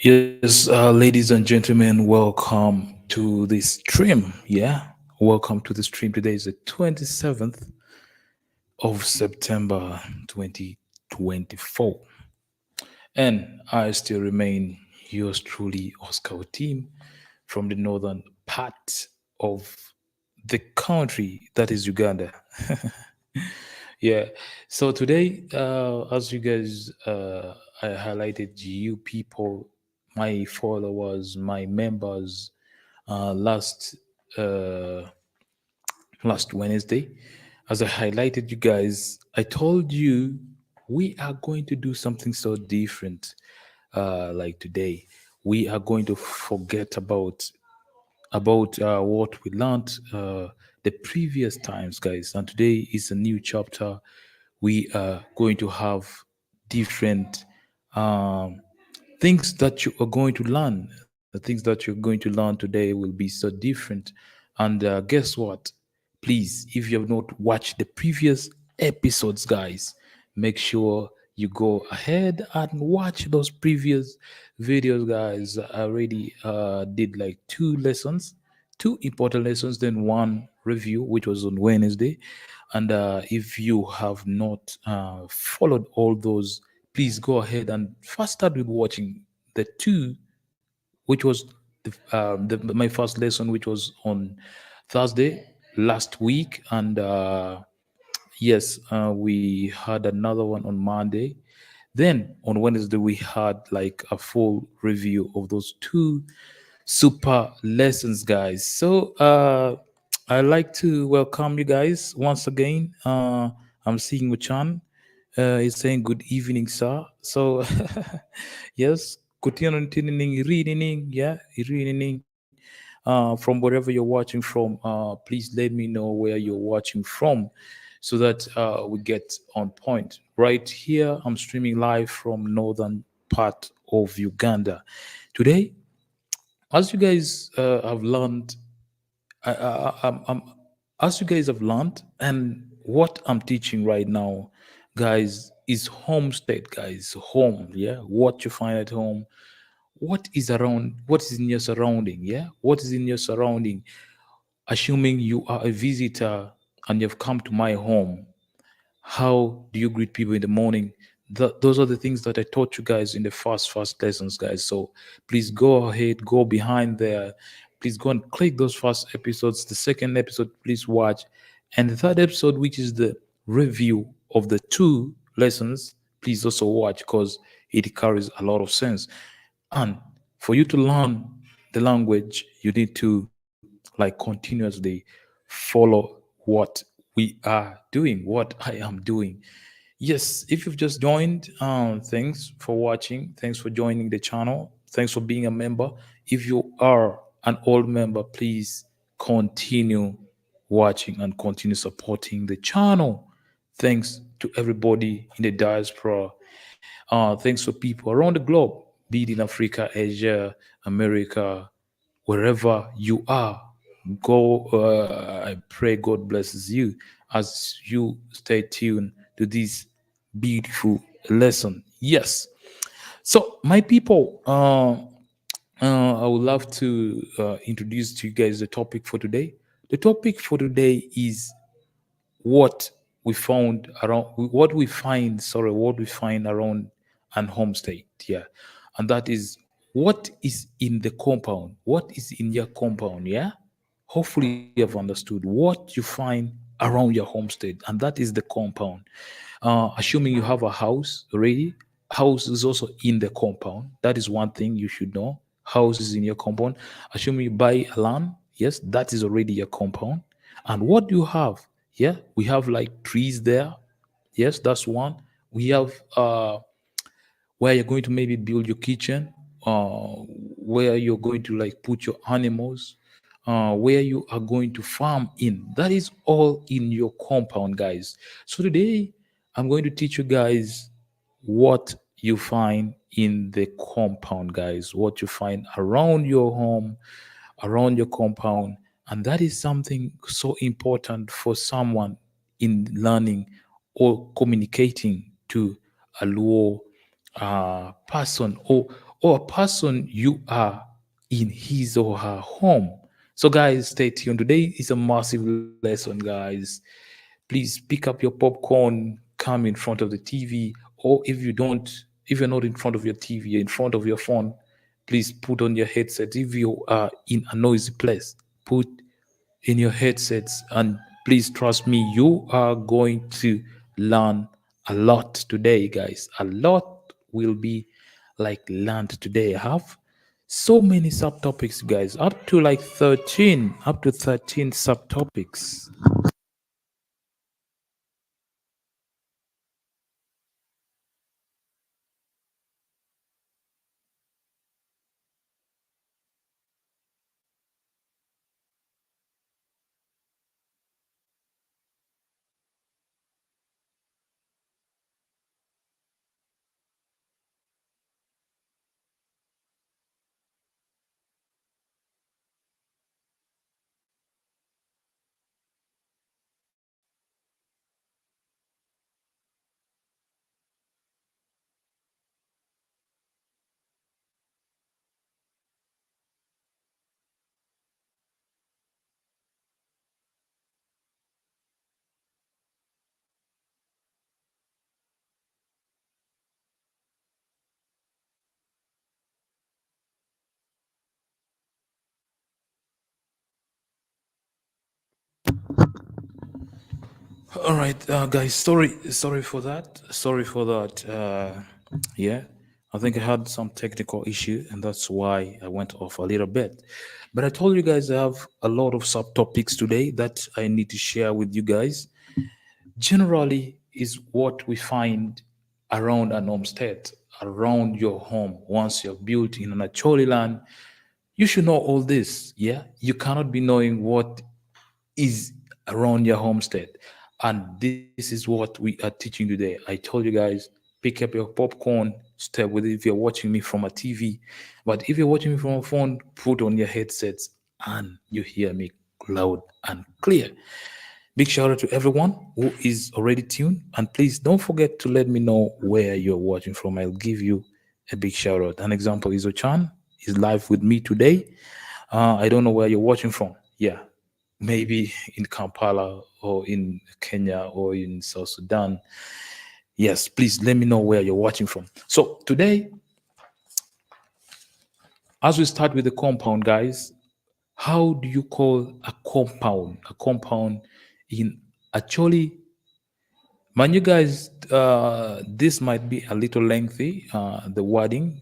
Yes, ladies and gentlemen, welcome to the stream. Yeah, welcome to the stream. Today is the 27th of September 2024. And I still remain yours truly, Oscar team from the northern part of the country that is Uganda. Yeah. So today, as you guys, I highlighted you people, my followers, my members, last uh, last Wednesday, as I highlighted you guys, I told you we are going to do something so different. Like today, we are going to forget about what we learned the previous times, guys. And today is a new chapter. We are going to have different um, things that you are going to learn. The things that you're going to learn today will be so different. And guess what? Please, if you have not watched the previous episodes, guys, make sure you go ahead and watch those previous videos, guys. I already did like two important lessons, then one review, which was on Wednesday. And if you have not followed all those, please go ahead and first start with watching the two, which was my first lesson, which was on Thursday last week. And yes, we had another one on Monday. Then on Wednesday, we had like a full review of those two super lessons, guys. So I'd like to welcome you guys once again. I'm seeing Uchan. He's saying good evening, sir. So yes, reading, yeah, reading. From wherever you're watching from, please let me know where you're watching from so that we get on point. Right here, I'm streaming live from northern part of Uganda. Today, as you guys have learned, as you guys have learned, and what I'm teaching right now, guys, is homestead, guys, home, yeah, what you find at home, what is around, what is in your surrounding, yeah, what is in your surrounding. Assuming you are a visitor and you've come to my home, how do you greet people in the morning? Those are the things that I taught you guys in the first lessons, guys. So please go ahead, go behind there. Please go and click those first episodes. The second episode, please watch. And the third episode, which is the review of the two lessons, please also watch because it carries a lot of sense. And for you to learn the language, you need to like continuously follow what we are doing, what I am doing. Yes, if you've just joined, thanks for watching. Thanks for joining the channel. Thanks for being a member. If you are an old member, please continue watching and continue supporting the channel. Thanks to everybody in the diaspora. Thanks for people around the globe, be it in Africa, Asia, America, wherever you are. Go, I pray God blesses you as you stay tuned to this beautiful lesson. Yes. So, my people, I would love to introduce to you guys the topic for today. The topic for today is what we found around, what we find around an homestay. Yeah. And that is what is in the compound, what is in your compound. Yeah. Hopefully you have understood what you find around your homestead, and that is the compound. Assuming you have a house already, house is also in the compound. That is one thing you should know. House is in your compound. Assuming you buy a land, yes, that is already your compound. And what do you have? Yeah, we have like trees there. Yes, that's one. We have where you're going to maybe build your kitchen, where you're going to like put your animals, where you are going to farm in. That is all in your compound, guys. So today I'm going to teach you guys what you find in the compound, guys, what you find around your home, around your compound. And that is something so important for someone in learning or communicating to a low person, or a person you are in his or her home. So, guys, stay tuned. Today is a massive lesson, guys. Please pick up your popcorn, come in front of the TV, or if you're not in front of your TV, you're in front of your phone, please put on your headset. If you are in a noisy place, put in your headsets, and please trust me, you are going to learn a lot today, guys. A lot will be like learned today. I have so many subtopics, guys, up to 13 subtopics. All right, guys. Sorry for that. Sorry for that. Yeah, I think I had some technical issue, and that's why I went off a little bit. But I told you guys I have a lot of subtopics today that I need to share with you guys. Generally, is what we find around an homestead, around your home. Once you're built in an Acholi land, you should know all this. Yeah, you cannot be knowing what is around your homestead. And this is what we are teaching today. I told you guys, pick up your popcorn, stay with it if you're watching me from a TV. But if you're watching me from a phone, put on your headsets and you hear me loud and clear. Big shout out to everyone who is already tuned. And please don't forget to let me know where you're watching from. I'll give you a big shout out. An example is Ochan is live with me today. I don't know where you're watching from. Yeah, maybe in Kampala or in Kenya or in South Sudan. Yes, please let me know where you're watching from. So today, as we start with the compound, guys, how do you call a compound? A compound in actually, man, you guys, this might be a little lengthy. The wording,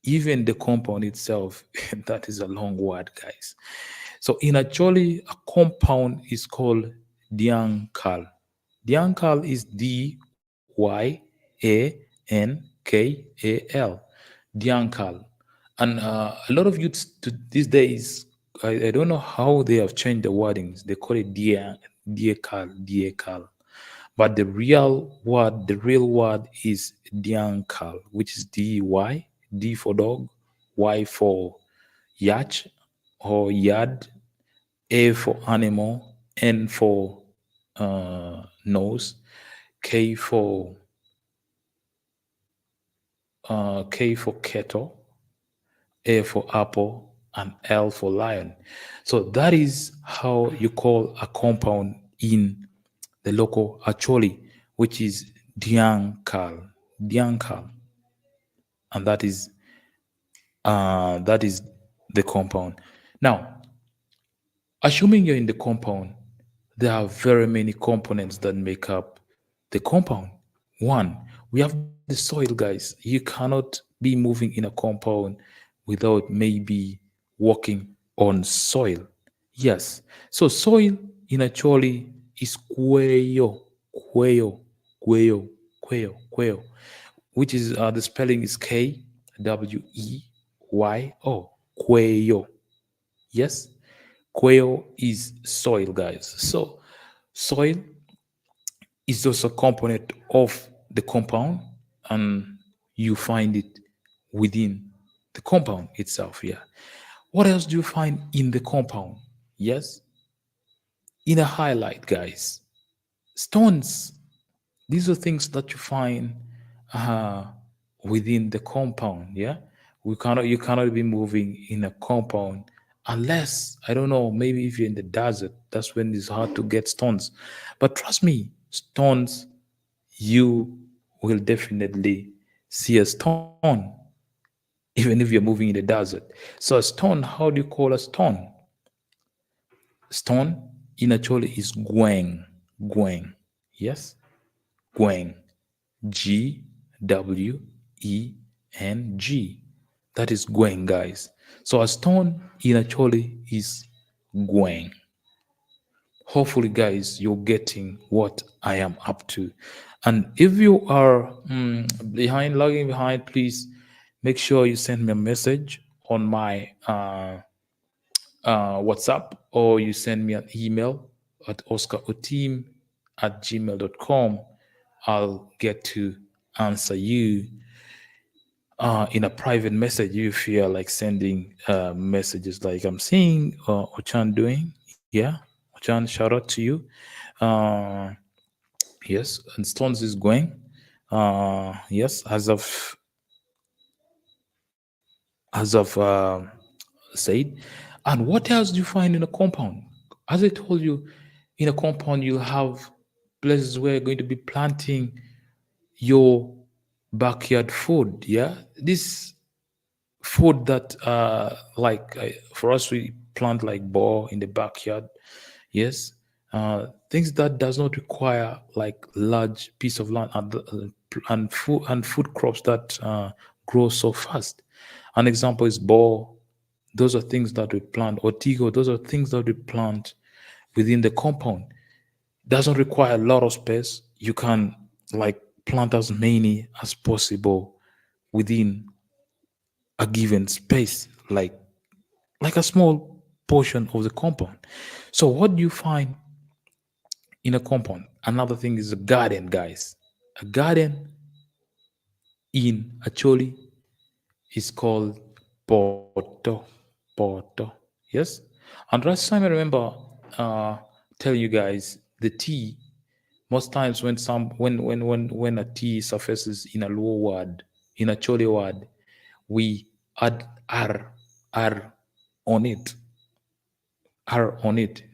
even the compound itself, that is a long word, guys. So in actually, a compound is called diankal. Diankal is Dyankal. Diankal. And a lot of youths these days, I don't know how they have changed the wordings. They call it diekal. But the real word is diankal, which is D-Y, D for dog, Y for yacht or yard, A for animal, N for nose, K for K for kettle, A for apple, and L for lion. So that is how you call a compound in the local Acholi, which is Diankal. Diankal. And that is the compound. Now, assuming you're in the compound, there are very many components that make up the compound. One, we have the soil, guys. You cannot be moving in a compound without maybe walking on soil. Yes. So soil in actually is quayo, quayo, which is the spelling is Kweyo, quayo. Yes, quail is soil, guys. So soil is just a component of the compound, and you find it within the compound itself. Yeah. What else do you find in the compound? Yes, in a highlight, guys. Stones. These are things that you find uh, within the compound. Yeah, You cannot be moving in a compound unless, I don't know, maybe if you're in the desert, that's when it's hard to get stones. But trust me, stones, you will definitely see a stone even if you're moving in the desert. So a stone, how do you call a stone? Stone in Acholi is gweng. Gweng. Yes? Gweng. Gweng. That is gweng, guys. So a stone in Acholi is gweng. Hopefully, guys, you're getting what I am up to. And if you are lagging behind, please make sure you send me a message on my WhatsApp, or you send me an email at oscaroteam@gmail.com. I'll get to answer you in a private message. You feel like sending messages like I'm seeing Ochan doing. Yeah, Ochan, shout out to you. Uh, yes, and Stones is going. Yes, as of said. And what else do you find in a compound? As I told you, in a compound you'll have places where you're going to be planting your backyard food. Yeah, this food that for us, we plant like boar in the backyard. Yes, things that does not require like large piece of land, and food crops that grow so fast. An example is boar. Those are things that we plant. Or tigo, those are things that we plant within the compound. Doesn't require a lot of space. You can like plant as many as possible within a given space, like a small portion of the compound. So what do you find in a compound? Another thing is a garden, guys. A garden in Acholi is called poto. Poto. Yes? And last time I remember telling you guys the tea. Most times when a tea surfaces in a low word, in a Choli word, we add r on it,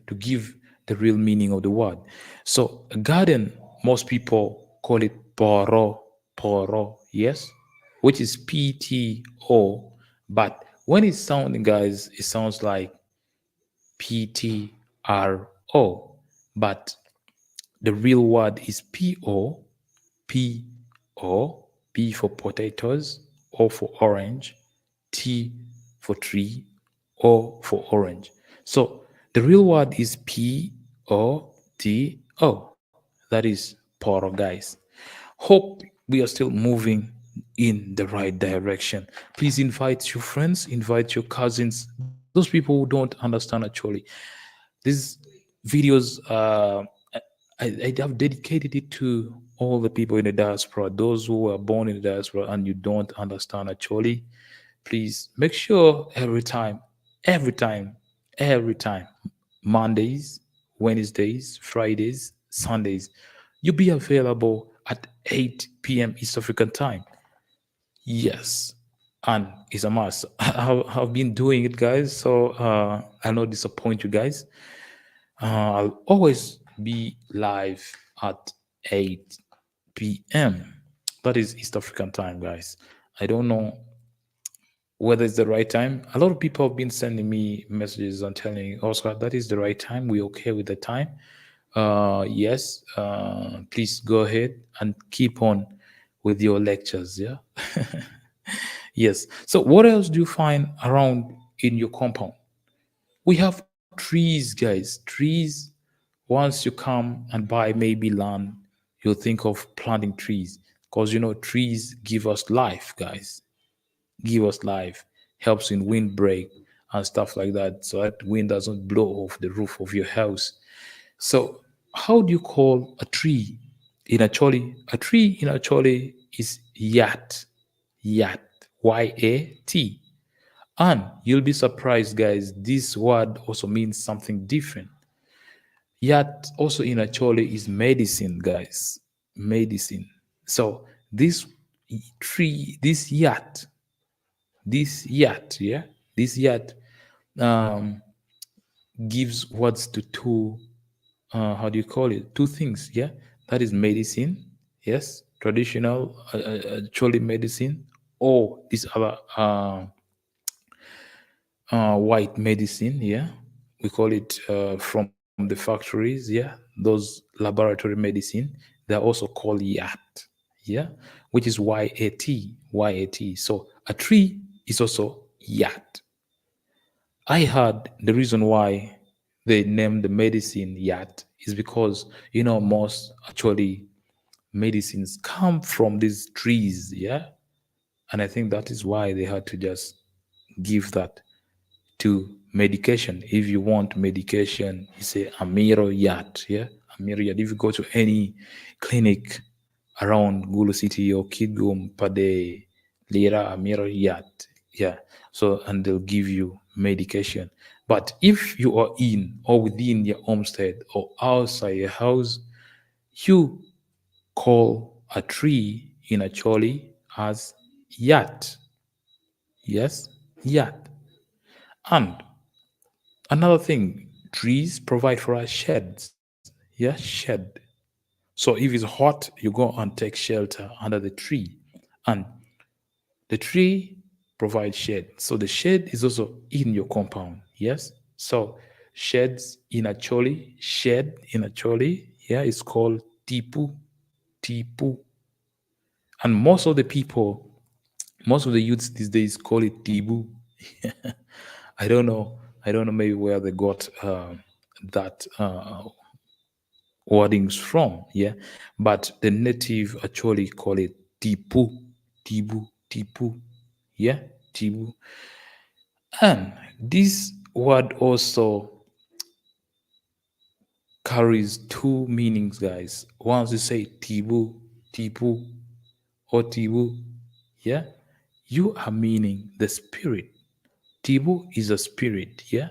to give the real meaning of the word. So a garden, most people call it poro, yes, which is PTO, but when it's sounding, guys, it sounds like PTRO, but the real word is P-O, P for potatoes, O for orange, T for tree, O for orange. So the real word is P-O-T-O. That is Poro, guys. Hope we are still moving in the right direction. Please invite your friends, invite your cousins, those people who don't understand actually. These videos, I have dedicated it to all the people in the diaspora, those who were born in the diaspora and you don't understand actually. Please make sure every time, every time, Mondays, Wednesdays, Fridays, Sundays, you be available at 8 p.m. East African time. Yes, and it's a must. I've been doing it, guys, so I'll not disappoint you guys. I'll always be live at 8 p.m. That is East African time, guys. I don't know whether it's the right time. A lot of people have been sending me messages and telling Oscar that is the right time. We're okay with the time. Yes, please go ahead and keep on with your lectures. Yeah. Yes. So, what else do you find around in your compound? We have trees, guys. Trees. Once you come and buy maybe land, you'll think of planting trees because trees give us life, guys. Give us life. Helps in windbreak and stuff like that, so that wind doesn't blow off the roof of your house. So, how do you call a tree in Acholi? A tree in Acholi is yat. Yat. Y-A-T. And you'll be surprised, guys, this word also means something different. Yat also in Acholi is medicine, guys. Medicine. So this tree, this yat, This yacht, yeah, this yacht um, gives words to two, how do you call it? Two things, yeah. That is medicine, yes, traditional Choli medicine, or this other white medicine, yeah. We call it from the factories, yeah. Those laboratory medicine, they're also called yat, yeah, which is YAT. So a tree is also yat. I heard the reason why they named the medicine yat is because most actually medicines come from these trees, yeah, and I think that is why they had to just give that to medication. If you want medication, you say Amiro Yat. Yeah, Amiro Yat. If you go to any clinic around Gulu City or Kidgum, Pade, Lira, Amiro Yat. Yeah. So, and they'll give you medication. But if you are in or within your homestead or outside your house, you call a tree in a choli as yat. Yes, yat. And another thing, trees provide for us sheds. Yeah, shed. So if it's hot, you go and take shelter under the tree. And the tree provides shade. So the shade is also in your compound. Yes. So sheds in a choli, shed in a choli, yeah, it's called tipu, tipu. And most of the youths these days call it tibu. I don't know. I don't know maybe where they got that wordings from, yeah, but the native actually call it tipu, tipu, yeah, tibu. And this word also carries two meanings, guys. Once you say tipu or tibu, yeah, you are meaning the spirit. Tibu is a spirit, yeah,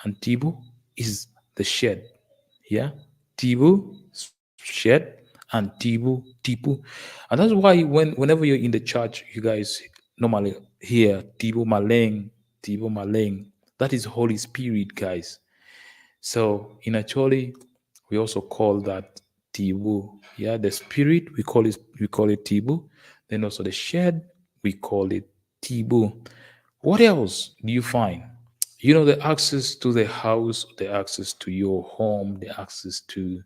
and Tibu is the shed, yeah. Tibu shed and Tipu, and that's why whenever you're in the church, you guys normally hear Tibu Maleng. That is Holy Spirit, guys. So in Acholi, we also call that Tibu. Yeah, the spirit we call it Tibu. Then also the shed we call it Tibu. What else do you find? The access to the house, the access to your home, the access to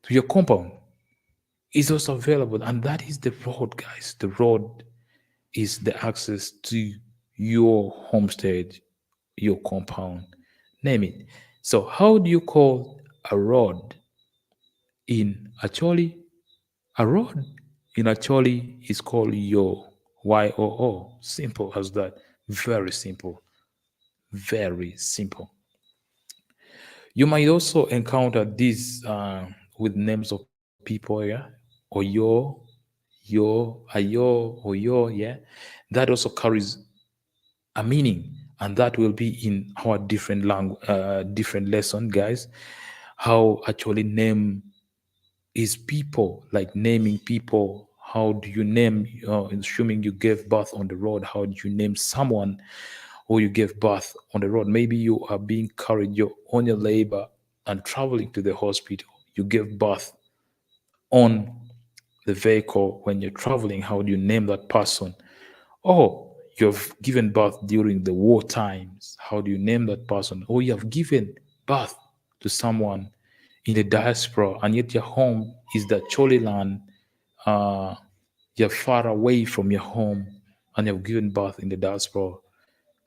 your compound is also available, and that is the road, guys. The road is the access to your homestead, your compound, name it. So, how do you call a road in Acholi? A road in Acholi is called YOO. Simple as that. Very simple. Very simple. You might also encounter this with names of people, yeah, Oyo, Ayo, yeah. That also carries a meaning, and that will be in our different language, different lesson, guys. How actually name is people, like naming people. How do you name? Assuming you gave birth on the road, how do you name someone or you gave birth on the road? Maybe you are being carried, you're on your labor and traveling to the hospital. You gave birth on the vehicle when you're traveling. How do you name that person? Oh, you've given birth during the war times. How do you name that person? Or you have given birth to someone in the diaspora, and yet your home is the Choli land. Uh, you're far away from your home, and you've given birth in the diaspora.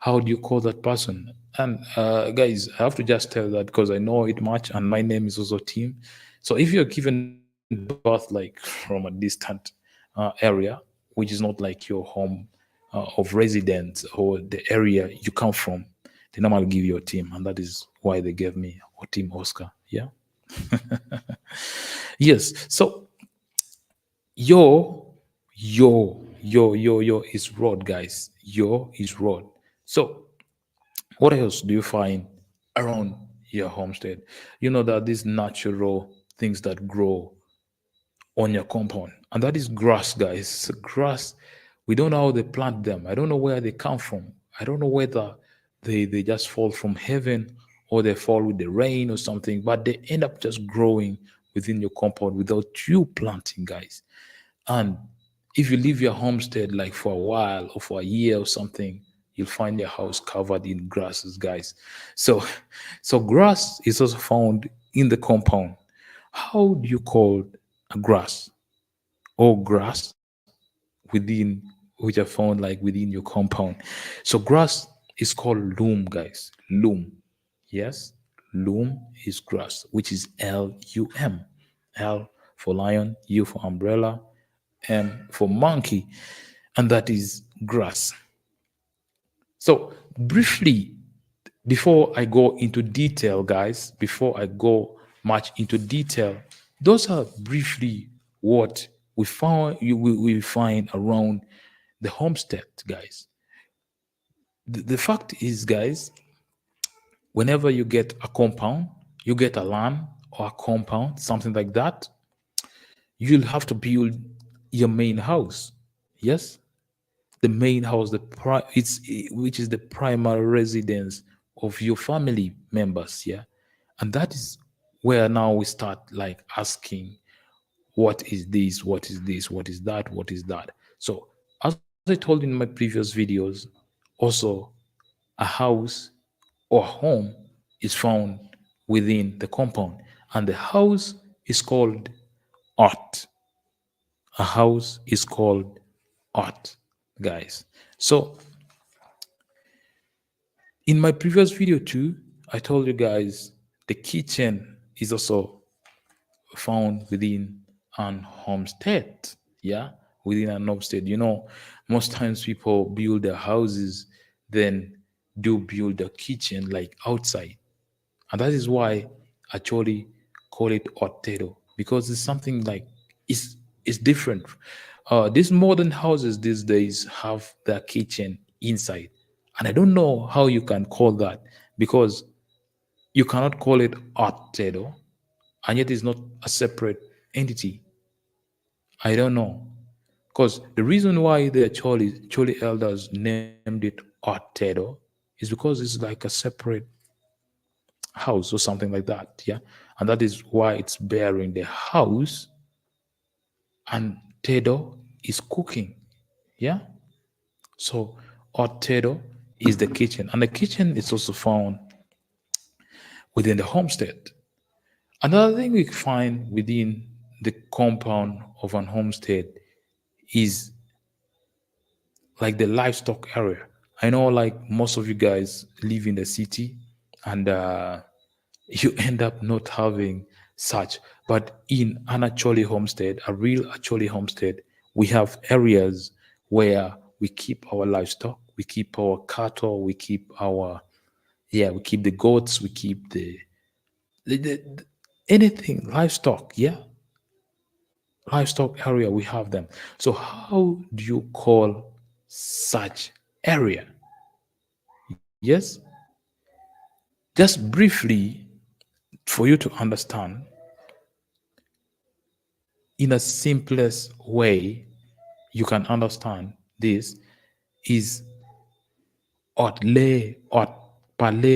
How do you call that person? And guys, I have to just tell that because I know it much, and my name is also Tim. So if you're given birth like from a distant area, which is not like your home of residence or the area you come from, they normally give you a team, and that is why they gave me a team Oscar. Yeah. Yes. So yo, yo is road, guys. Yo is road. So what else do you find around your homestead? You know that these natural things that grow on your compound, and that is grass, guys. Grass We don't know how they plant them. I don't know where they come from. I don't know whether they just fall from heaven or they fall with the rain or something, but they end up just growing within your compound without you planting, guys. And if you leave your homestead like for a while or for a year or something, you'll find your house covered in grasses, guys. So, so grass is also found in the compound. How do you call a grass or grass within which are found like within your compound? So grass is called loam, guys. Loam. Yes, loam is grass, which is LUM. L for lion, U for umbrella, M for monkey, and that is grass. So, briefly, before I go into detail, guys, before I go much into detail, those are briefly what we find around the homestead, guys. The fact is, guys, whenever you get a compound, you get a land or a compound, something like that, you'll have to build your main house. Yes, the main house, which is the primary residence of your family members. Yeah, and that is where now we start like asking, what is this? What is this? What is that? What is that? So, as I told in my previous videos, also a house or home is found within the compound, and the house is called art. A house is called art, guys. So in my previous video too, I told you guys the kitchen is also found within an homestead. Yeah, within an homestead. You know, most times people build their houses, then do build the kitchen like outside. And that is why I actually call it Otero, because it's something like it's different. These modern houses these days have their kitchen inside, and I don't know how you can call that, because you cannot call it Otero, and yet it's not a separate entity. I don't know, because the reason why the Choli elders named it Otero is because it's like a separate house or something like that. Yeah, and that is why it's bearing the house, and Tedo is cooking. Yeah, so Tedo is the kitchen, and the kitchen is also found within the homestead. Another thing we find within the compound of an homestead is like the livestock area. I know like most of you guys live in the city, and you end up not having such. But in an Acholi homestead, a real Acholi homestead, we have areas where we keep our livestock, we keep our cattle, we keep the goats, we keep the anything livestock. Yeah, livestock area, we have them. So how do you call such area? Yes, just briefly for you to understand in a simplest way you can understand this is otle, pale,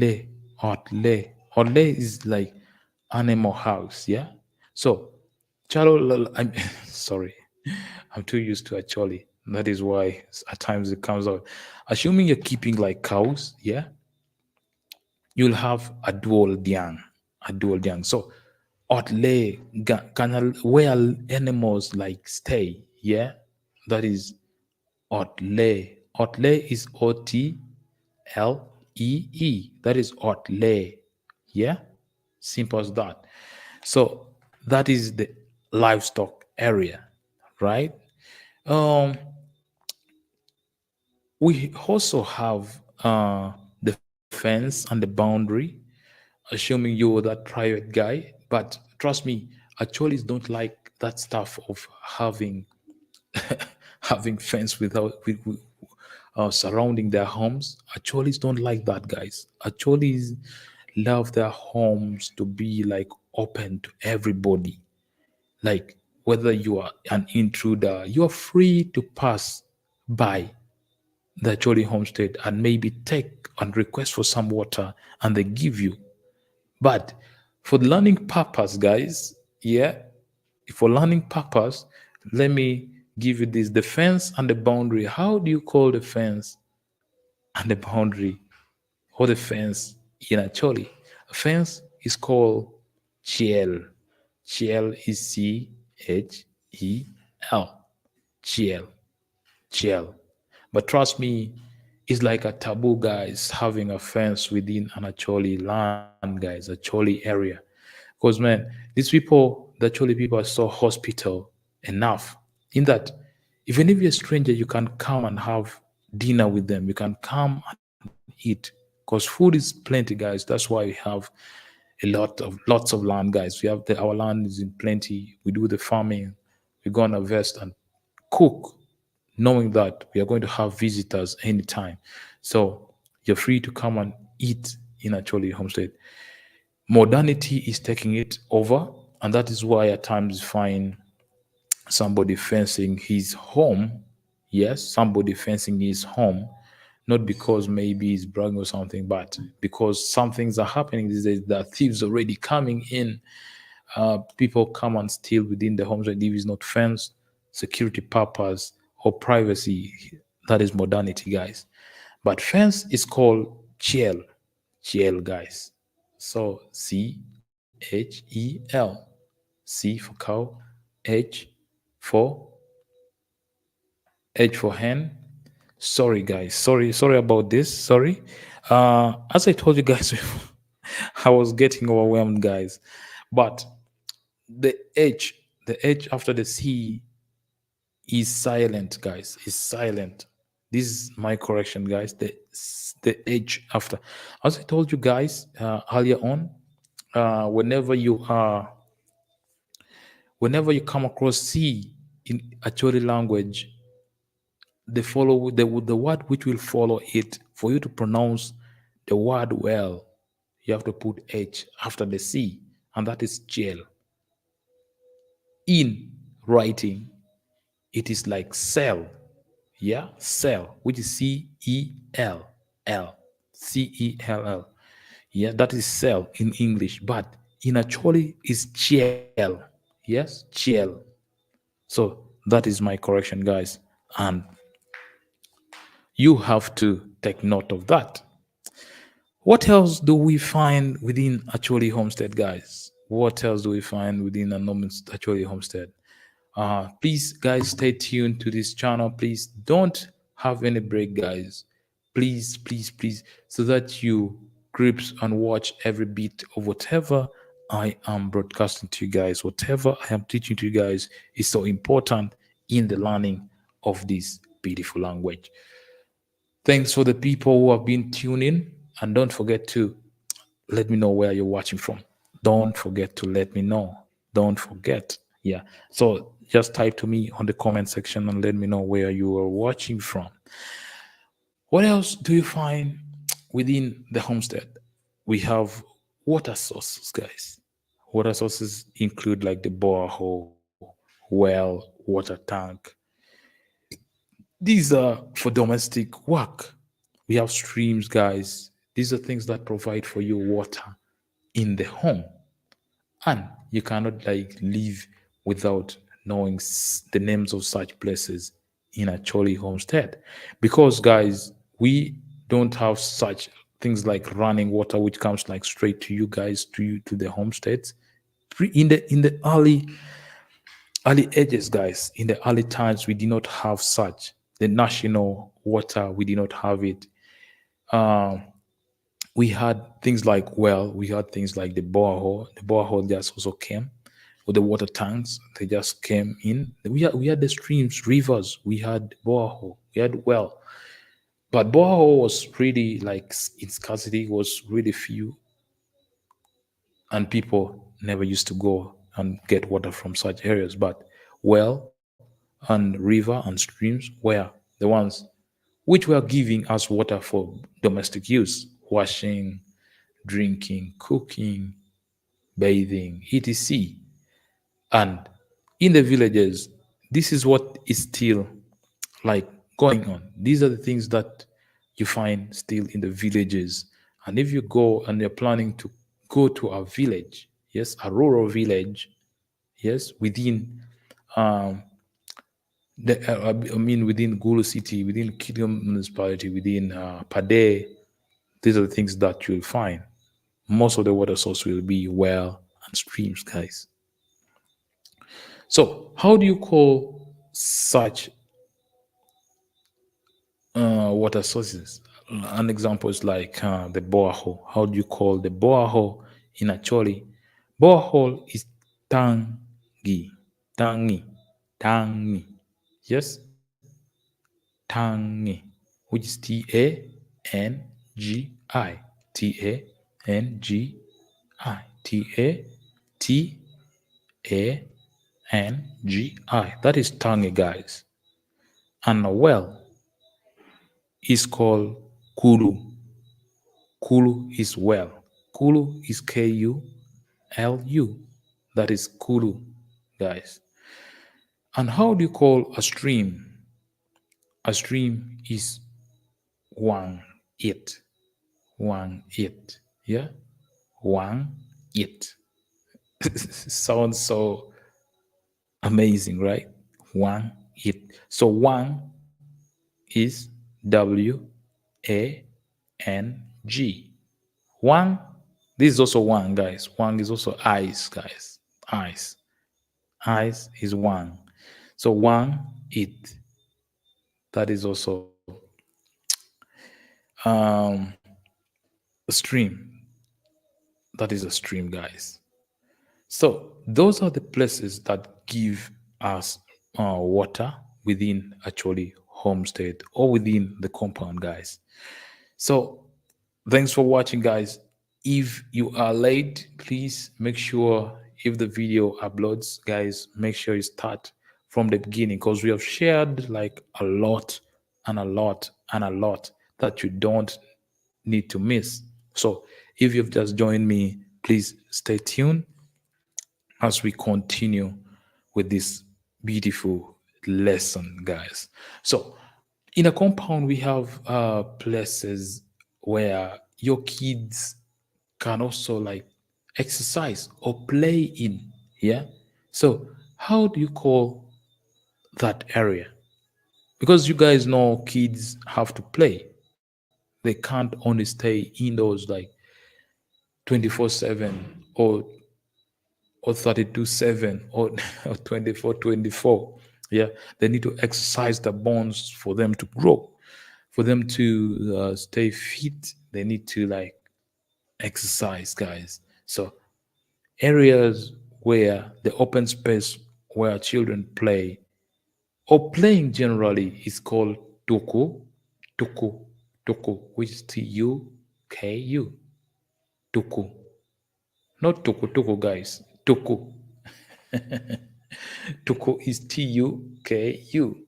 otle is like animal house. Yeah, so chalo, I'm sorry, I'm too used to Acholi. That is why at times it comes out. Assuming you're keeping like cows, yeah, you'll have a dual diang. So outlay can where animals like stay, yeah, that is outlay. Outlay is OTLEE. That is outlay. Yeah, simple as that. So that is the livestock area, right? Um, we also have the fence and the boundary, assuming you're that private guy. But trust me, actually don't like that stuff of having having fence with surrounding their homes. Actually don't like that, guys. Actually love their homes to be like open to everybody. Like whether you are an intruder, you are free to pass by the Acholi homestead and maybe take and request for some water and they give you. But for the learning purpose, guys, yeah, for learning purpose, let me give you this: the fence and the boundary. How do you call the fence and the boundary or the fence in Acholi? A fence is called chiel. Chiel is Chel. Chiel. Chiel. But trust me, it's like a taboo, guys, having a fence within an Acholi land, guys, Acholi area. Because, man, these people, the Acholi people, are so hospitable enough in that even if you're a stranger, you can come and have dinner with them. You can come and eat because food is plenty, guys. That's why we have lots of land, guys. We have our land is in plenty. We do the farming. We go on a vest and cook, knowing that we are going to have visitors anytime. So you're free to come and eat in Acholi Homestead. Modernity is taking it over, and that is why at times you find somebody fencing his home. Yes, somebody fencing his home, not because maybe he's bragging or something, but because some things are happening these days. There are thieves already coming in. People come and steal within the homes, and if it's not fenced, security purpose or privacy, that is modernity, guys. But fence is called chiel, chiel, guys. So Chel, C for cow, H for H for hen. Sorry, guys. Sorry about this. Sorry. As I told you guys, I was getting overwhelmed, guys. But the H after the C is silent, guys. Is silent. This is my correction, guys. The H after, as I told you guys earlier on, whenever you come across C in Acholi language, the word which will follow it for you to pronounce the word well, you have to put H after the C, and that is jail. In writing, it is like cell, yeah, cell, which is Cell, yeah, that is cell in English, but in Acholi is chiel, yes, chiel. So that is my correction, guys, and you have to take note of that. What else do we find within Acholi Homestead, guys? What else do we find within Acholi Homestead? Please, guys, stay tuned to this channel. Please don't have any break, guys. Please, so that you grips and watch every bit of whatever I am broadcasting to you guys. Whatever I am teaching to you guys is so important in the learning of this beautiful language. Thanks for the people who have been tuning, and don't forget to let me know where you're watching from. Don't forget to let me know. Don't forget. Yeah. So just type to me on the comment section and let me know where you are watching from. What else do you find within the homestead? We have water sources, guys. Water sources include like the borehole, well, water tank. These are for domestic work. We have streams, guys. These are things that provide for you water in the home, and you cannot like live without knowing the names of such places in a Choli homestead, because, guys, we don't have such things like running water which comes like straight to you guys, to the homesteads. In the early ages, guys, in the early times, we did not have such the national water. We did not have it. um we had things like, well, we had things like the borehole. The borehole just also came with the water tanks. They just came in. We had the streams, rivers. We had borehole. We had well, but borehole was really like in scarcity, was really few, and people never used to go and get water from such areas. But well and river and streams were the ones which were giving us water for domestic use, washing, drinking, cooking, bathing, etc. And in the villages, this is what is still like going on. These are the things that you find still in the villages. And if you go and you're planning to go to a village, yes, a rural village, yes, within I mean within Gulu city, within Kidum municipality, within Pade, these are the things that you'll find. Most of the water source will be well and streams, guys. So how do you call such water sources? An example is like the borehole. How do you call the borehole in Acholi? Borehole is tangi, tangi, tangi. Yes, tangi, which is T-A-N-G-I, T-A-N-G-I, T-A-N-G-I. That is tangi, guys. And a well is called Kulu. Kulu is well. Kulu is K-U-L-U. That is Kulu, guys. And how do you call a stream? A stream is Wang It. Wang It. Yeah? Wang It. Sounds so amazing, right? Wang It. So Wang is W-A-N-G. Wang, this is also Wang, guys. Wang is also eyes, guys. Eyes. Eyes is Wang. So Wang It. That is also a stream. That is a stream, guys. So those are the places that give us water within actually homestead or within the compound, guys. So thanks for watching, guys. If you are late, please make sure if the video uploads, guys, make sure you start from the beginning because we have shared like a lot and a lot and a lot that you don't need to miss. So if you've just joined me, please stay tuned as we continue with this beautiful lesson, guys. So in a compound, we have places where your kids can also like exercise or play in. Yeah. So how do you call that area? Because you guys know kids have to play. They can't only stay indoors like 24/7 or 32/7 or, or 24/24. Yeah, they need to exercise the bones for them to grow, for them to stay fit. They need to like exercise, guys. So areas where the open space where children play or playing generally is called tuku, tuku, tuku, which is Tuku, tuku. Not tuku tuku, guys. Tuku. Tuku is Tuku.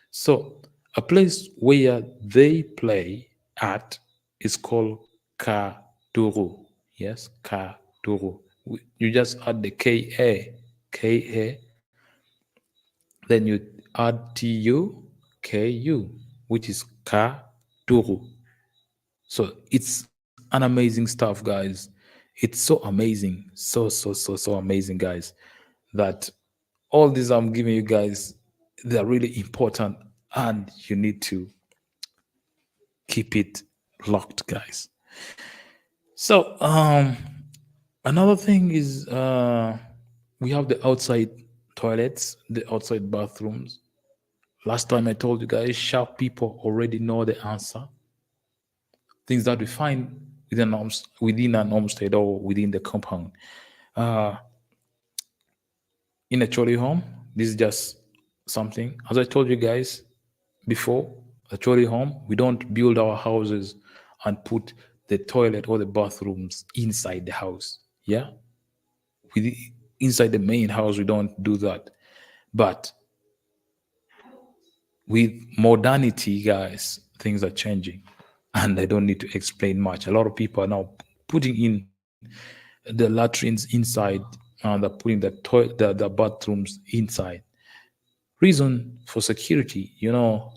So a place where they play at is called Katuru. Yes, Katuru. You just add the Ka, then you add Tuku, which is Katuru. So it's an amazing stuff, guys. It's so amazing, so amazing, guys, that all these I'm giving you guys, they're really important and you need to keep it locked, guys. So another thing is we have the outside toilets, the outside bathrooms. Last time I told you guys, sharp people already know the answer. Things that we find within an homestead or within the compound. Uh, in a Choli home, this is just something. As I told you guys before, a Choli home, we don't build our houses and put the toilet or the bathrooms inside the house. Yeah, with inside the main house, we don't do that. But with modernity, guys, things are changing, and I don't need to explain much. A lot of people are now putting in the latrines inside they're putting the bathrooms inside. Reason for security,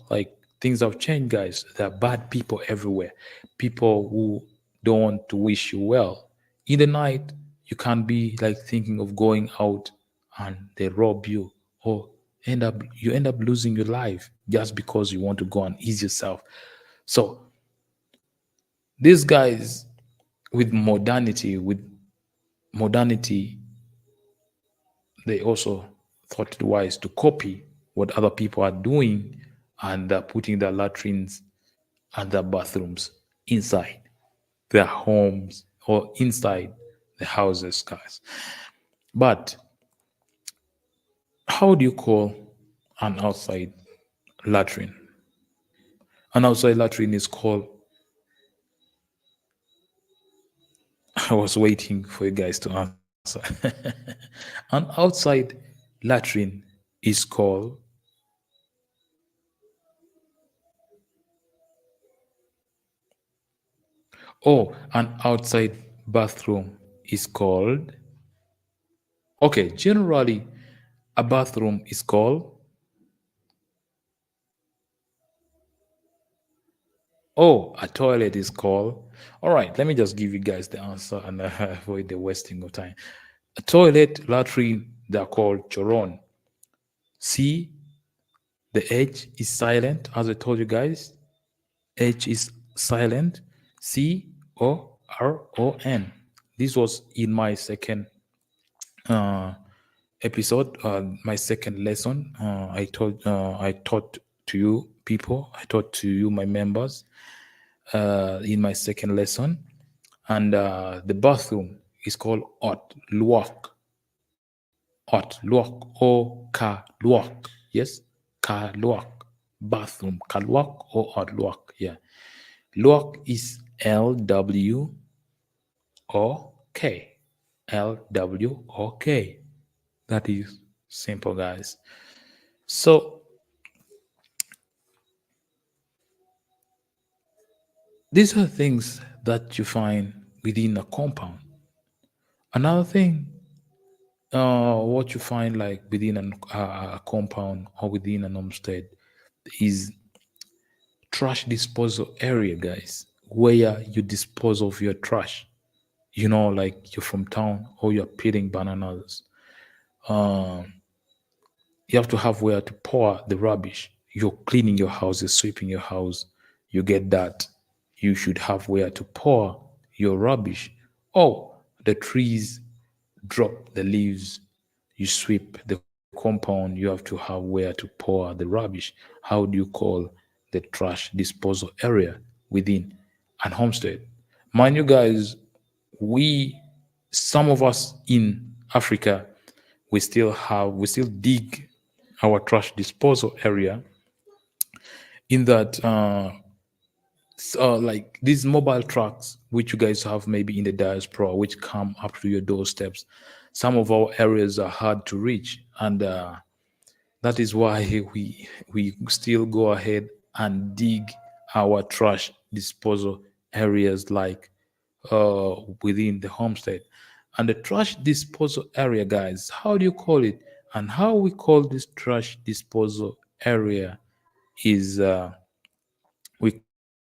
like things have changed, guys. There are bad people everywhere, people who don't want to wish you well. In the night, you can't be like thinking of going out and they rob you, or end up losing your life just because you want to go and ease yourself. So these guys, with modernity, they also thought it wise to copy what other people are doing, and they're putting their latrines and their bathrooms inside their homes or inside the houses, guys. But how do you call an outside latrine? An outside latrine is called, I was waiting for you guys to answer. An outside latrine is called, an outside bathroom is called, okay, generally, a bathroom is called, a toilet is called. All right, let me just give you guys the answer and avoid the wasting of time. A toilet, latrine, they're called choron. C, the H is silent, as I told you guys. H is silent. Coron. This was in my second uh, episode, my second lesson. I taught to you people. I taught to you my members in my second lesson, and the bathroom is called ot luok. Ot luok, o ka luok. Yes, ka luok. Bathroom ka luok or ot luok. Yeah, luok is Lwok. Lwok. That is simple, guys. So these are things that you find within a compound. Another thing, what you find like within a compound or within an homestead is trash disposal area, guys, where you dispose of your trash. Like you're from town or you're peeling bananas. Um, you have to have where to pour the rubbish. You're cleaning your house, you're sweeping your house, you get that. You should have where to pour your rubbish. Oh, the trees drop the leaves, you sweep the compound, you have to have where to pour the rubbish. How do you call the trash disposal area within an homestead? Mind you, guys, we, some of us in Africa, we still dig our trash disposal area, in that like these mobile trucks which you guys have maybe in the diaspora, which come up to your doorsteps. Some of our areas are hard to reach, and that is why we still go ahead and dig our trash disposal areas, like within the homestead. And the trash disposal area, guys, how do you call it? And how we call this trash disposal area is, we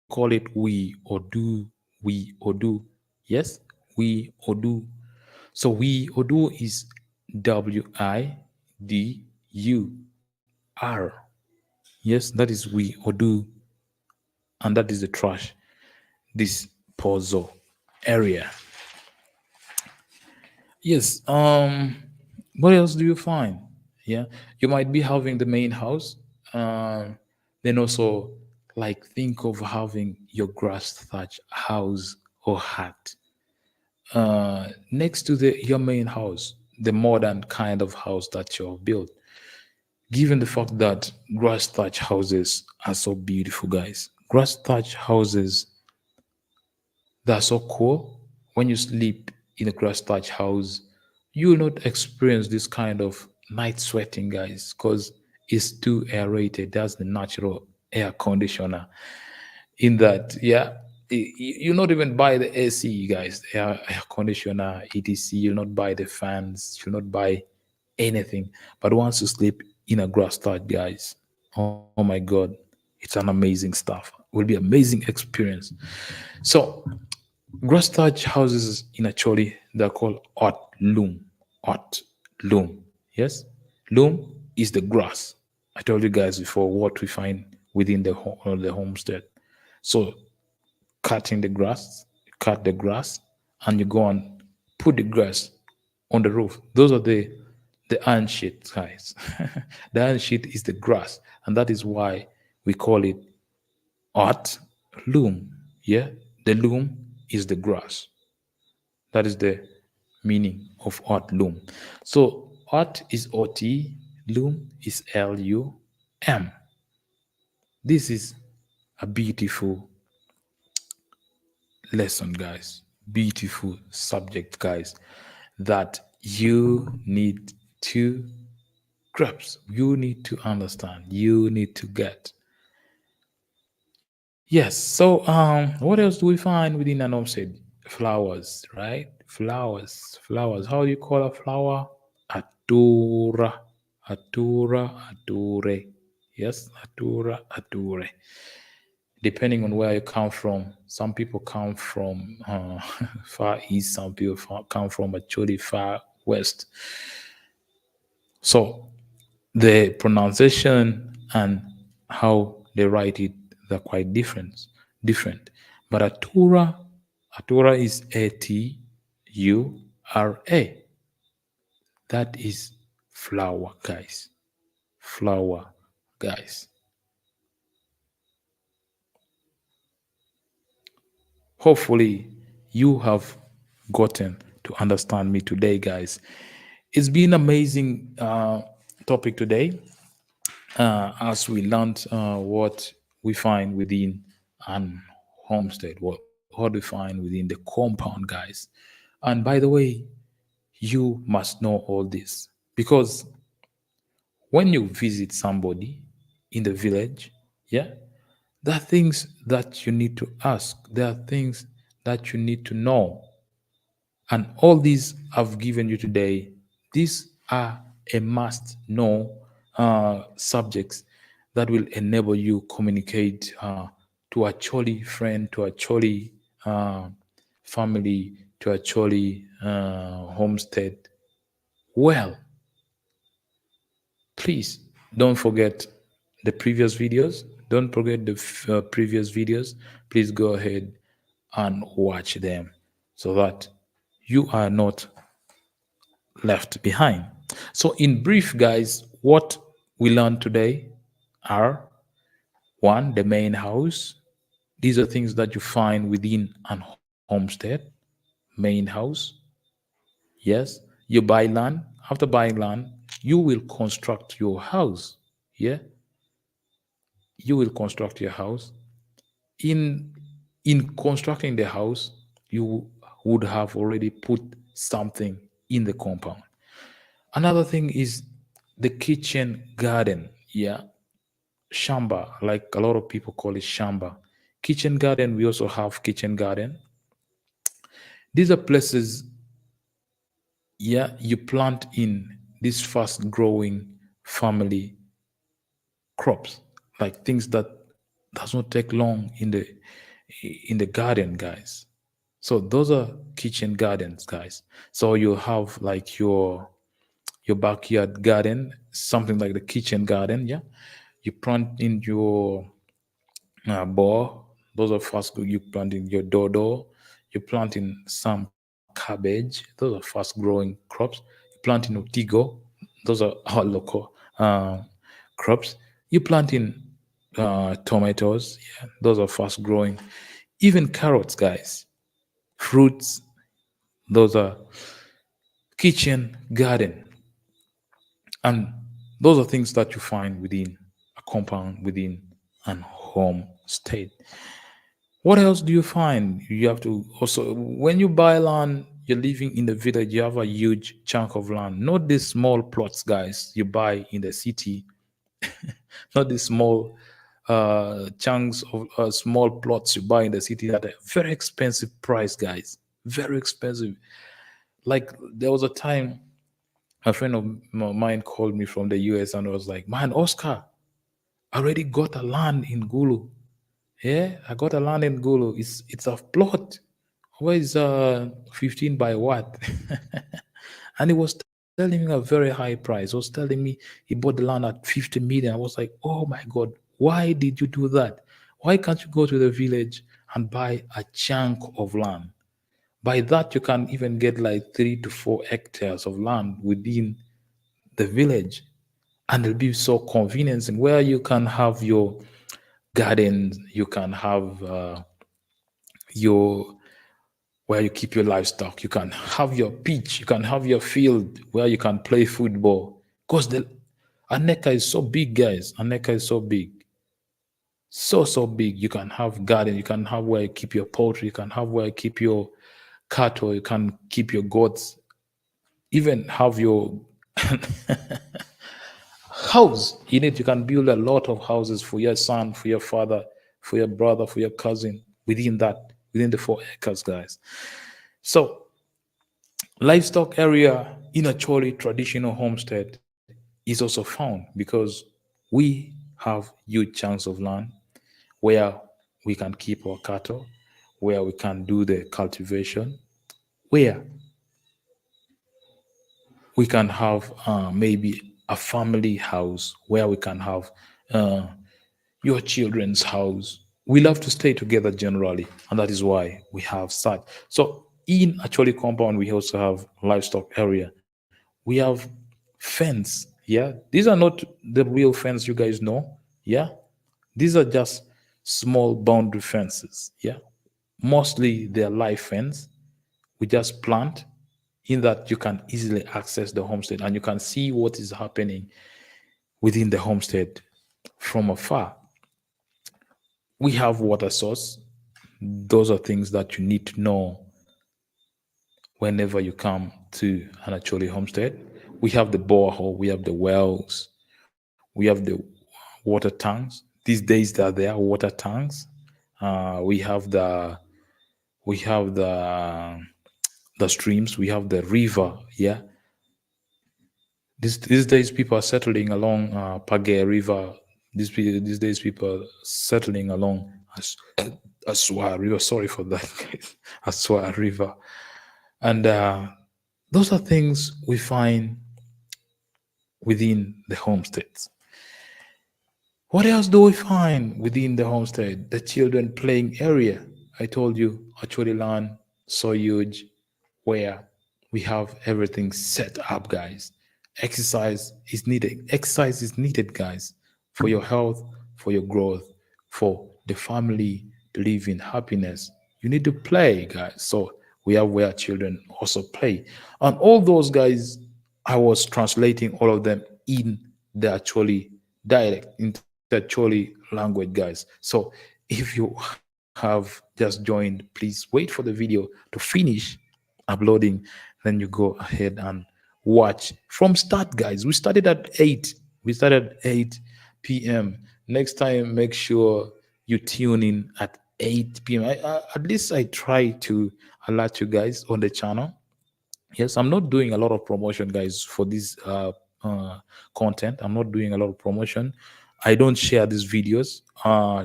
call it we or do. Yes, we or do. So we or do is WIDUR. Yes, that is we or do, and that is the trash disposal area. Yes. What else do you find? Yeah, you might be having the main house. Then also, like, think of having your grass thatch house or hut next to the your main house, the modern kind of house that you have built. Given the fact that grass thatch houses are so beautiful, guys, grass thatch houses, they're so cool. When you sleep in a grass thatch house, you will not experience this kind of night sweating, guys, because it's too aerated. That's the natural air conditioner in that. Yeah, You not even buy the AC, guys, the air conditioner, etc. You'll not buy the fans. You'll not buy anything. But once you sleep in a grass type, guys, oh my God, it's an amazing stuff. It will be amazing experience. So grass thatch houses in Acholi, they're called hot loom. Hot loom. Yes? Loom is the grass. I told you guys before what we find within the homestead. So cutting the grass, cut the grass, and you go and put the grass on the roof. Those are the iron sheet, guys. The iron sheet is the grass, and that is why we call it art loom. Yeah, the loom is the grass. That is the meaning of art loom. So art is OT, loom is LUM. This is a beautiful lesson, guys. Beautiful subject, guys, that you need to grasp, you need to understand, you need to get. Yes. So what else do we find within an homestead? Flowers, right? Flowers. Flowers. How do you call a flower? Atura. Atura, ature. Yes, atura, ature. Depending on where you come from, some people come from far east, some people come from actually far west. So the pronunciation and how they write it, they're quite different. But atura is Atura. That is flower, guys. Flower, guys. Hopefully you have gotten to understand me today, guys. It's been amazing topic today, as we learned what we find within an homestead, what we find within the compound, guys. And by the way, you must know all this because when you visit somebody in the village, yeah, there are things that you need to ask, there are things that you need to know. And all these I've given you today, these are a must know subjects that will enable you communicate to a Choli friend, to a Choli family, to a Choli homestead. Well, please don't forget the previous videos. Don't forget the previous videos. Please go ahead and watch them so that you are not left behind. So, in brief, guys, what we learned today are one, the main house. These are things that you find within an homestead, main house. Yes, you buy land. After buying land, you will construct your house. Yeah, you will construct your house. In in constructing the house, you would have already put something in the compound. Another thing is the kitchen garden. Yeah, shamba, like a lot of people call it shamba. Kitchen garden, we also have kitchen garden. These are places, yeah, you plant in these fast growing family crops, like things that does not take long in the garden, guys. So those are kitchen gardens, guys. So you have like your backyard garden, something like the kitchen garden. Yeah, you plant in your ball. Those are fast. You plant in your dodo. You plant in some cabbage. Those are fast growing crops. You plant in utigo. Those are our local crops. You plant in tomatoes. Yeah, those are fast growing. Even carrots, guys. Fruits. Those are kitchen garden. And those are things that you find within a compound, within an home state. What else do you find? You have to also, when you buy land, you're living in the village, you have a huge chunk of land. Not these small plots, guys, you buy in the city, not these small chunks of small plots you buy in the city at a very expensive price, guys. Very expensive. Like there was a time a friend of mine called me from the US and was like, "Man, Oscar, I already got a land in Gulu. Yeah, I got a land in Gulu. It's a plot. Where is 15 by what?" And he was telling me a very high price. He was telling me he bought the land at 50 million. I was like, oh my God, why did you do that? Why can't you go to the village and buy a chunk of land? By that, you can even get like 3 to 4 hectares of land within the village, and it'll be so convenient and where you can have your gardens, you can have your where you keep your livestock. You can have your pitch. You can have your field where you can play football. Because the Aneka is so big, guys. Aneka is so big. So big. You can have garden. You can have where you keep your poultry. You can have where you keep your cattle. You can keep your goats. Even have your house in it. You can build a lot of houses for your son, for your father, for your brother, for your cousin within the 4 acres, guys. So livestock area in a Acholi traditional homestead is also found because we have huge chunks of land where we can keep our cattle, where we can do the cultivation, where we can have maybe a family house, where we can have uh, your children's house. We love to stay together generally, and that is why we have such. So in Acholi compound, we also have livestock area. We have fence. Yeah, these are not the real fence you guys know. Yeah, these are just small boundary fences. Yeah, mostly they are live fence. We just plant in that you can easily access the homestead and you can see what is happening within the homestead from afar. We have water source. Those are things that you need to know whenever you come to an Acholi homestead. We have the borehole, we have the wells, we have the water tanks. These days they are there, water tanks. We have the streams, we have the river. Yeah, these days people are settling along Page River. These days people are settling along Aswa River. Sorry for that, guys. Aswa River, and those are things we find within the homesteads. What else do we find within the homestead? The children playing area. I told you, Acholi land, so huge, where we have everything set up, guys. Exercise is needed. Exercise is needed, guys, for your health, for your growth, for the family to live in happiness. You need to play, guys. So we have where children also play. And all those guys, I was translating all of them in the Acholi dialect, in the Acholi language, guys. So if you have just joined, please wait for the video to finish uploading, then you go ahead and watch from start, guys. We started at 8. We started at 8 p.m. Next time, make sure you tune in at 8 p.m. At least I try to alert you guys on the channel. Yes, I'm not doing a lot of promotion, guys, for this content. I'm not doing a lot of promotion. I don't share these videos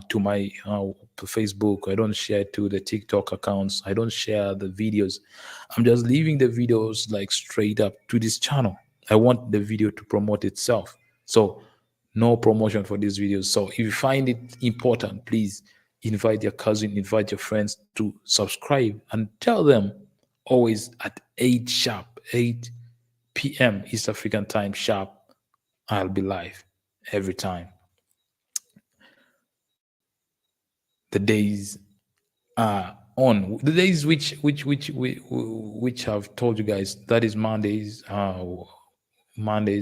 to my to Facebook. I don't share to the TikTok accounts. I don't share the videos. I'm just leaving the videos like straight up to this channel. I want the video to promote itself. So no promotion for these videos. So if you find it important, please invite your cousin, invite your friends to subscribe and tell them always at 8 sharp, 8 p.m. East African time sharp. I'll be live every time. The days are on. The days which I've told you guys, that is Mondays,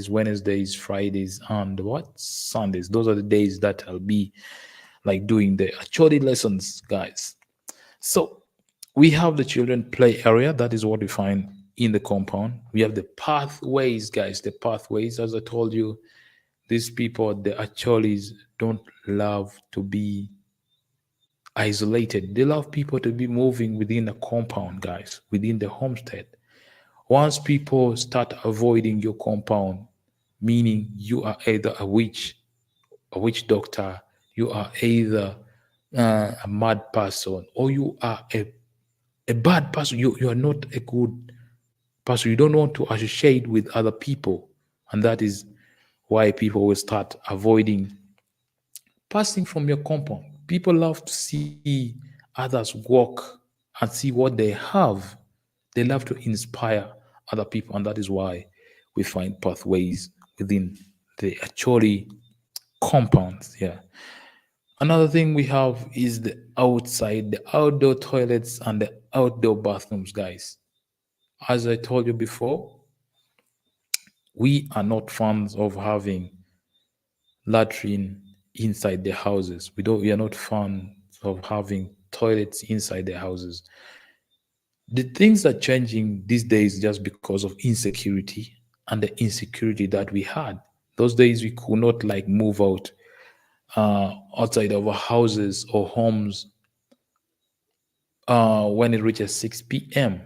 Wednesdays, Fridays, and what Sundays. Those are the days that I'll be like doing the Acholi lessons, guys. So we have the children play area. That is what we find in the compound. We have the pathways, guys. The pathways, as I told you, These people, the Acholis, don't love to be isolated. They love people to be moving within a compound, guys, within the homestead. Once people start avoiding your compound, meaning you are either a witch doctor, you are either a mad person, or you are a bad person. You are not a good person. You don't want to associate with other people. And that is why people will start avoiding passing from your compound. People love to see others walk and see what they have. They love to inspire other people, and that is why we find pathways within the actually compounds. Yeah. Another thing we have is the outside, the outdoor toilets and the outdoor bathrooms, guys. As I told you before, we are not fans of having latrine inside the houses. We are not fans of having toilets inside the houses. The things are changing these days just because of insecurity and the insecurity that we had. Those days we could not like move out outside of our houses or homes when it reaches 6 p.m.,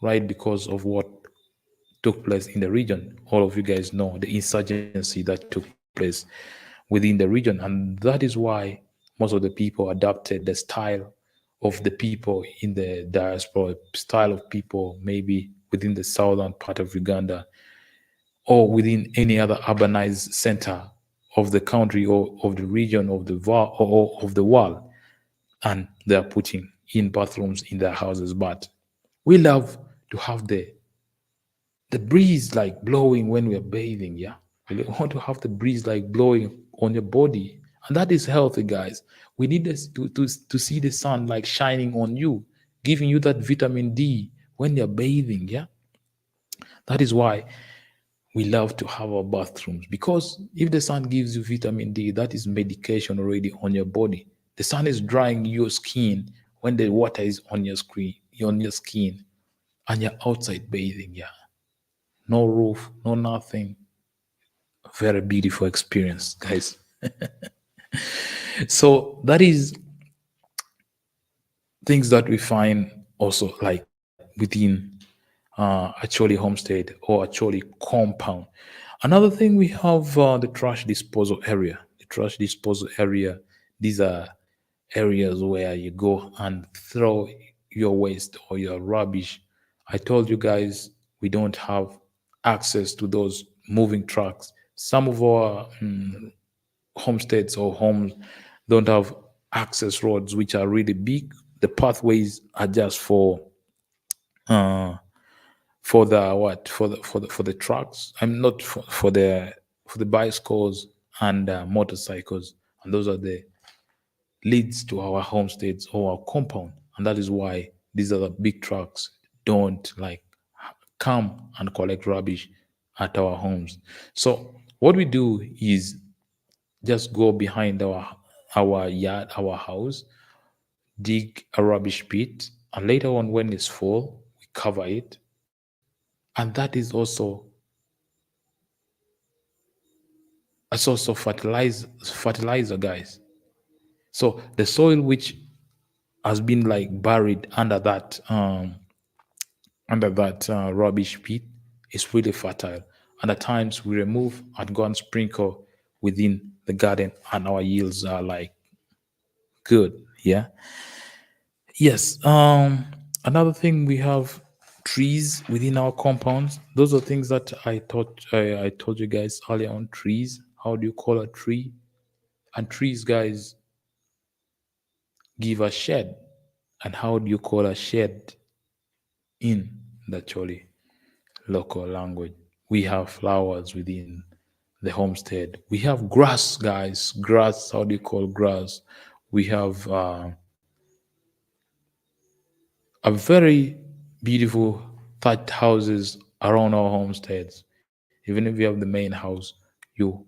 right? Because of what took place in the region. All of you guys know the insurgency that took place within the region. And that is why most of the people adopted the style of the people in the diaspora, style of people maybe within the southern part of Uganda or within any other urbanized center of the country or of the region of the or of the world, and they are putting in bathrooms in their houses. But we love to have the breeze like blowing when we're bathing. Yeah, we want to have the breeze like blowing on your body, and that is healthy, guys. We need this to see the sun like shining on you, giving you that vitamin D when you're bathing. Yeah, that is why we love to have our bathrooms, because if the sun gives you vitamin D, that is medication already on your body. The sun is drying your skin when the water is on your skin, and you're outside bathing. Yeah, no roof, no nothing. Very beautiful experience, guys. So that is things that we find also like within Acholi homestead or Acholi compound. Another thing we have the trash disposal area. The trash disposal area. These are areas where you go and throw your waste or your rubbish. I told you guys we don't have access to those moving trucks. Some of our homesteads or homes don't have access roads which are really big. The pathways are just uh for the what for the trucks. I'm not for the bicycles and motorcycles, and those are the leads to our homesteads or our compound, and that is why these other big trucks don't like come and collect rubbish at our homes. So what we do is just go behind our yard, our house, dig a rubbish pit, and later on when it's full, we cover it. And that is also a source of fertilizer, guys. So the soil which has been like buried under that rubbish pit is really fertile. And at times we remove and go and sprinkle within the garden, and our yields are like good. Yeah. Yes. Another thing, we have trees within our compounds. Those are things that I told you guys earlier on. Trees. How do you call a tree? And trees, guys, give a shed. And how do you call a shed in the Choli local language? We have flowers within the homestead. We have grass, guys. Grass. How do you call grass? We have a very beautiful thatched houses around our homesteads. Even if you have the main house, you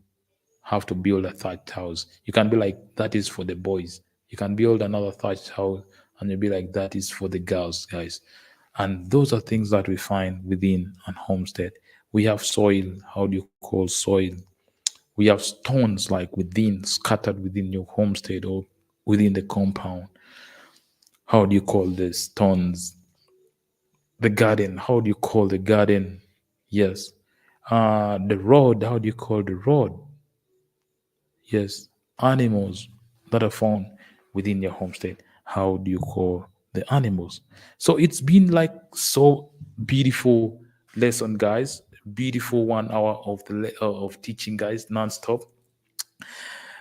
have to build a thatched house. You can be like, that is for the boys. You can build another thatched house and you'll be like, that is for the girls, guys. And those are things that we find within an homestead. We have soil. How do you call soil? We have stones like within, scattered within your homestead or within the compound. How do you call this stones? The garden. How do you call the garden? Yes. The road. How do you call the road? Yes. Animals that are found within your homestead. How do you call the animals? So it's been like so beautiful lesson, guys. Beautiful 1 hour of of teaching, guys, nonstop,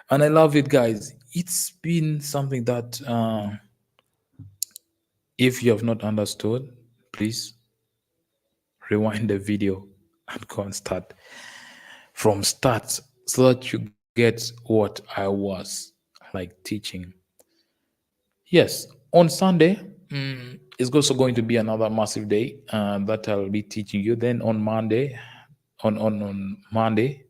and I love it, guys. It's been something that, if you have not understood, please rewind the video and go and start from start so that you get what I was like teaching. Yes, on Sunday, is also going to be another massive day that I'll be teaching you. Then on Monday, on Monday,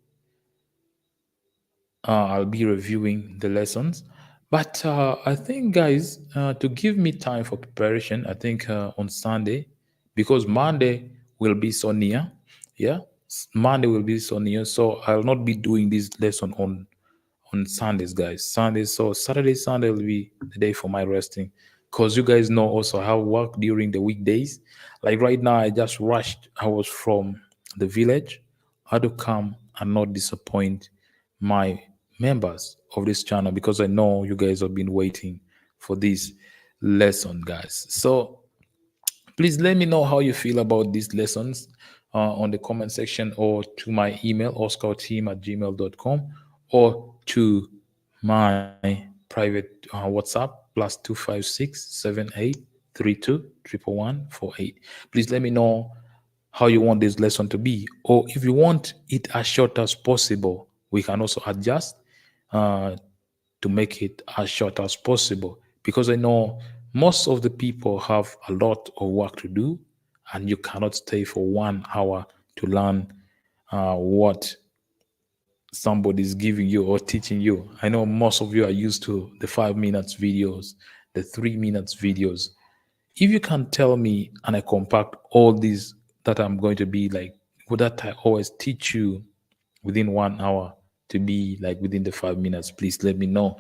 I'll be reviewing the lessons. But I think, guys, to give me time for preparation, I think on Sunday, because Monday will be so near. Yeah, Monday will be so near. So I'll not be doing this lesson on Sundays, guys. Sundays. So Saturday, Sunday will be the day for my resting. Because you guys know also how I work during the weekdays. Like right now, I just rushed. I was from the village. I had to come and not disappoint my members of this channel because I know you guys have been waiting for this lesson, guys. So please let me know how you feel about these lessons on the comment section or to my email, oscarteam@gmail.com, or to my private WhatsApp, +256 7832111148. Please let me know how you want this lesson to be, or if you want it as short as possible, we can also adjust uh, to make it as short as possible, because I know most of the people have a lot of work to do, and you cannot stay for 1 hour to learn what somebody's giving you or teaching you. I know most of you are used to the 5 minutes videos, the 3 minutes videos. If you can tell me and I compact all these that I'm going to be like, would that I always teach you within 1 hour to be like within the 5 minutes, please let me know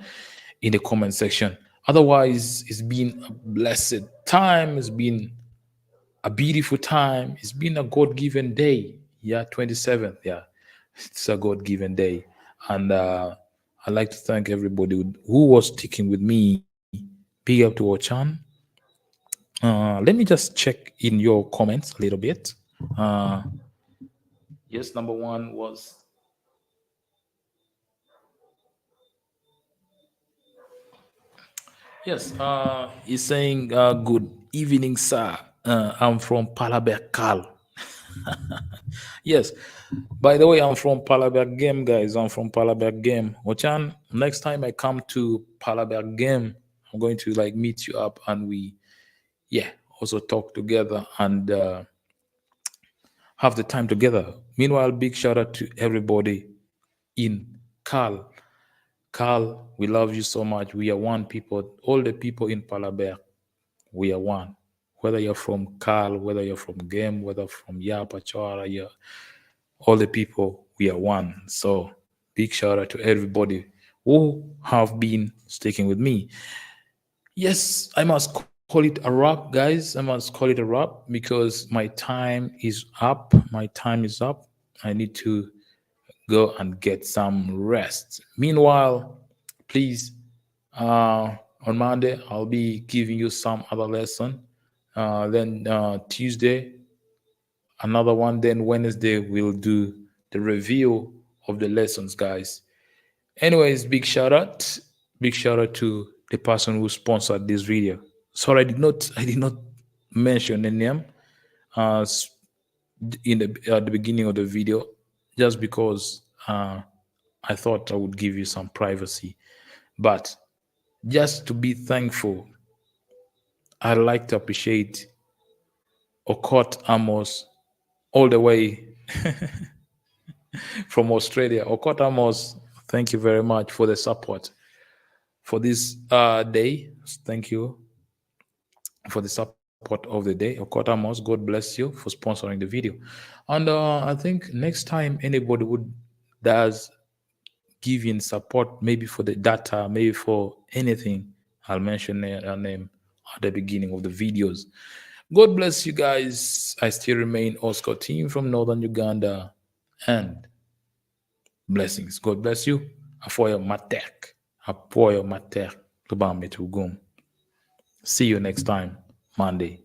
in the comment section. Otherwise, it's been a blessed time. It's been a beautiful time. It's been a God-given day. Yeah, 27th. Yeah, it's a God-given day. And I'd like to thank everybody who was sticking with me. Big up to Ochan. Let me just check in your comments a little bit. Uh, yes, number one was, yes, he's saying, good evening, sir. I'm from Palabekal. Yes, by the way, I'm from Palabek Game, guys. I'm from Palabek Game. Ochan, next time I come to Palabek Game, I'm going to like meet you up and we, yeah, also talk together and have the time together. Meanwhile, big shout out to everybody in Carl. Carl, we love you so much. We are one people. All the people in Palabek, we are one. Whether you're from Carl, whether you're from Game, whether from Yapa, Chara, yeah, all the people, we are one. So big shout out to everybody who have been sticking with me. Yes, I must call it a wrap, guys. I must call it a wrap because my time is up. My time is up. I need to go and get some rest. Meanwhile, please, on Monday, I'll be giving you some other lesson. Then Tuesday, another one. Then Wednesday, we'll do the review of the lessons, guys. Anyways, big shout out to the person who sponsored this video. Sorry, I did not mention the name uh, in the at the beginning of the video, just because I thought I would give you some privacy. But just to be thankful, I'd like to appreciate Okot Amos all the way from Australia. Okot Amos, thank you very much for the support for this day. Thank you for the support of the day. Okot Amos, God bless you for sponsoring the video. And I think next time anybody would does giving support, maybe for the data, maybe for anything, I'll mention her name at the beginning of the videos. God bless you guys. I still remain Oscar Team from Northern Uganda, and blessings. God bless you. Afoyo matek. Apoyo matek. Tubame tugum. See you next time, Monday.